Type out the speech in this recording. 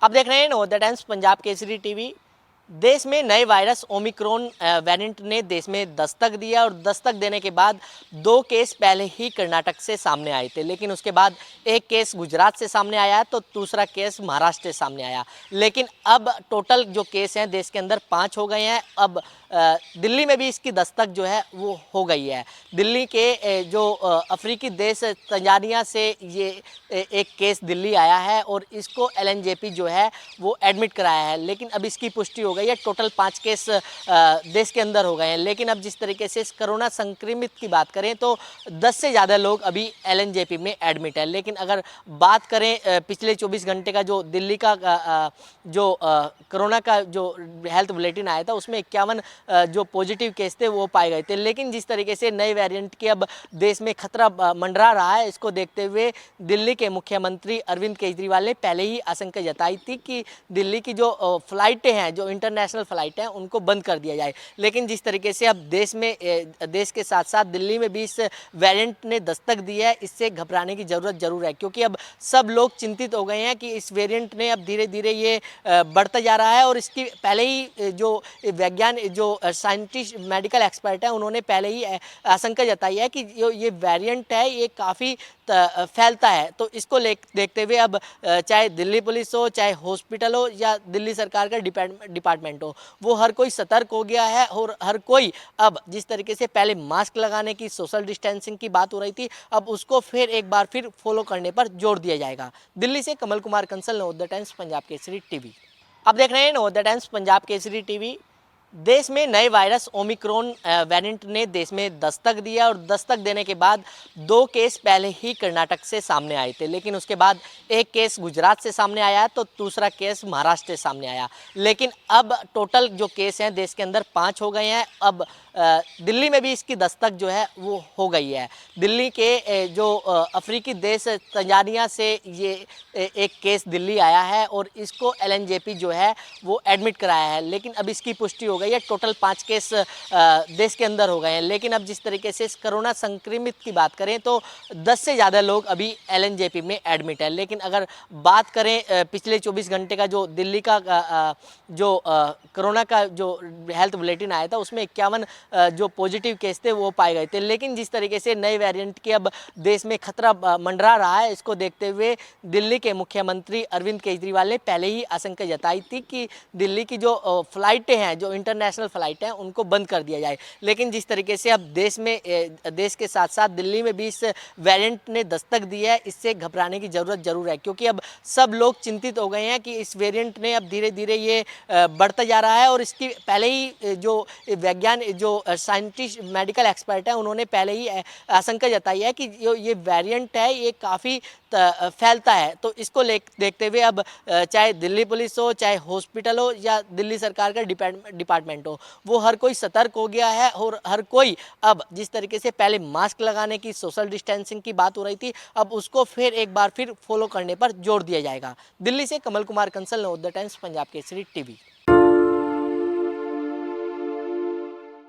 आप देख रहे हैं नवोदय टाइम्स पंजाब केसरी टीवी। देश में नए वायरस ओमिक्रॉन वेरिएंट ने देश में दस्तक दिया और दस्तक देने के बाद दो केस पहले ही कर्नाटक से सामने आए थे, लेकिन उसके बाद एक केस गुजरात से सामने आया तो दूसरा केस महाराष्ट्र से सामने आया। लेकिन अब टोटल जो केस हैं देश के अंदर 5 हो गए हैं। अब दिल्ली में भी इसकी दस्तक जो है वो हो गई है। दिल्ली के जो अफ्रीकी देश तंजानिया से ये एक केस दिल्ली आया है और इसको एलएनजेपी जो है वो एडमिट कराया है, लेकिन अब इसकी पुष्टि हो गई है। टोटल 5 केस देश के अंदर हो गए हैं। लेकिन अब जिस तरीके से इस कोरोना संक्रमित की बात करें तो 10 से ज़्यादा लोग अभी एलएनजेपी में एडमिट है। लेकिन अगर बात करें पिछले 24 घंटे का जो दिल्ली का जो कोरोना का जो हेल्थ बुलेटिन आया था उसमें 51 जो पॉजिटिव केस थे वो पाए गए थे। लेकिन जिस तरीके से नए वेरिएंट के अब देश में खतरा मंडरा रहा है, इसको देखते हुए दिल्ली के मुख्यमंत्री अरविंद केजरीवाल ने पहले ही आशंका जताई थी कि दिल्ली की जो फ्लाइटें हैं, जो इंटरनेशनल फ्लाइटें हैं, उनको बंद कर दिया जाए। लेकिन जिस तरीके से अब देश के साथ साथ दिल्ली में भी इस वेरिएंट ने दस्तक दी है, इससे घबराने की ज़रूरत ज़रूर है, क्योंकि अब सब लोग चिंतित हो गए हैं कि इस वेरिएंट ने अब धीरे धीरे ये बढ़ता जा रहा है। और इसकी पहले ही जो जो साइंटिस्ट मेडिकल एक्सपर्ट हैं उन्होंने पहले ही आशंका जताई है कि जो ये वेरिएंट है ये काफ़ी फैलता है। तो इसको देखते हुए अब चाहे दिल्ली पुलिस हो, चाहे हॉस्पिटल हो या दिल्ली सरकार का डिपार्टमेंट हो, वो हर कोई सतर्क हो गया है। और हर कोई अब जिस तरीके से पहले मास्क लगाने की, सोशल डिस्टेंसिंग की बात हो रही थी, अब उसको फिर एक बार फिर फॉलो करने पर जोर दिया जाएगा। दिल्ली से कमल कुमार कंसल, नवोदय टाइम्स पंजाब केसरी टीवी। आप देख रहे हैं नवोदय टाइम्स पंजाब केसरी टीवी। देश में नए वायरस ओमिक्रॉन वेरिएंट ने देश में दस्तक दिया और दस्तक देने के बाद दो केस पहले ही कर्नाटक से सामने आए थे, लेकिन उसके बाद एक केस गुजरात से सामने आया तो दूसरा केस महाराष्ट्र से सामने आया। लेकिन अब टोटल जो केस हैं देश के अंदर 5 हो गए हैं। अब दिल्ली में भी इसकी दस्तक जो है वो हो गई है। दिल्ली के जो अफ्रीकी देश तंजानिया से ये एक केस दिल्ली आया है और इसको एलएनजेपी जो है वो एडमिट कराया है। लेकिन अब इसकी पुष्टि हो गई है। टोटल 5 केस देश के अंदर हो गए हैं। लेकिन अब जिस तरीके से इस कोरोना संक्रमित की बात करें तो 10 से ज़्यादा लोग अभी एलएनजेपी में एडमिट है। लेकिन अगर बात करें पिछले 24 घंटे का जो दिल्ली का जो कोरोना का जो हेल्थ बुलेटिन आया था उसमें 51 जो पॉजिटिव केस थे वो पाए गए थे। लेकिन जिस तरीके से नए वेरिएंट के अब देश में खतरा मंडरा रहा है, इसको देखते हुए दिल्ली के मुख्यमंत्री अरविंद केजरीवाल ने पहले ही आशंका जताई थी कि दिल्ली की जो फ्लाइटें हैं, जो इंटरनेशनल फ्लाइटें हैं, उनको बंद कर दिया जाए। लेकिन जिस तरीके से अब देश के साथ साथ दिल्ली में भी इस वेरिएंट ने दस्तक दी है, इससे घबराने की ज़रूरत ज़रूर है, क्योंकि अब सब लोग चिंतित हो गए हैं कि इस वेरिएंट ने अब धीरे धीरे ये बढ़ता जा रहा है। और इसकी पहले ही जो जो साइंटिस्ट मेडिकल एक्सपर्ट हैं उन्होंने पहले ही आशंका जताई है कि जो ये वेरिएंट है ये काफ़ी फैलता है। तो इसको देखते हुए अब चाहे दिल्ली पुलिस हो, चाहे हॉस्पिटल हो या दिल्ली सरकार का डिपार्टमेंट हो, वो हर कोई सतर्क हो गया है। और हर कोई अब जिस तरीके से पहले मास्क लगाने की, सोशल डिस्टेंसिंग की बात हो रही थी, अब उसको फिर एक बार फिर फॉलो करने पर जोर दिया जाएगा। दिल्ली से कमल कुमार कंसल, नवोदय टाइम्स पंजाब केसरी टीवी।